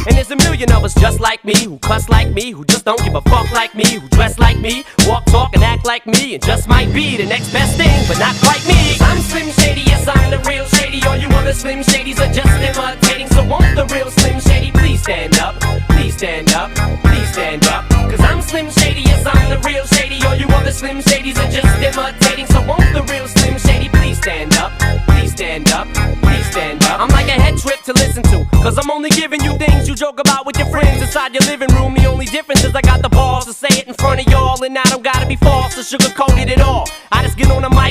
And there's a million of us just like me, who cuss like me, who just don't give a fuck like me, who dress like me, walk, talk, and act like me, and just might be the next best thing, but not quite me. I'm Slim Shady, yes, I'm the real Shady. All you other Slim Shadys are just imitating. So won't the real Slim Shady please stand up? Please stand up, please stand up. Cause I'm Slim Shady, yes, I'm the real Shady. All you other Slim Shadys are just imitating. So won't the real Slim Shady please stand up? Please stand up, please stand up. I'm like a head trip to listen to, cause I'm only giving you things you joke about with your friends inside your living room. The only difference is I got the balls to say it in front of y'all, and I don't gotta be false or sugarcoated at all. I just get on the mic and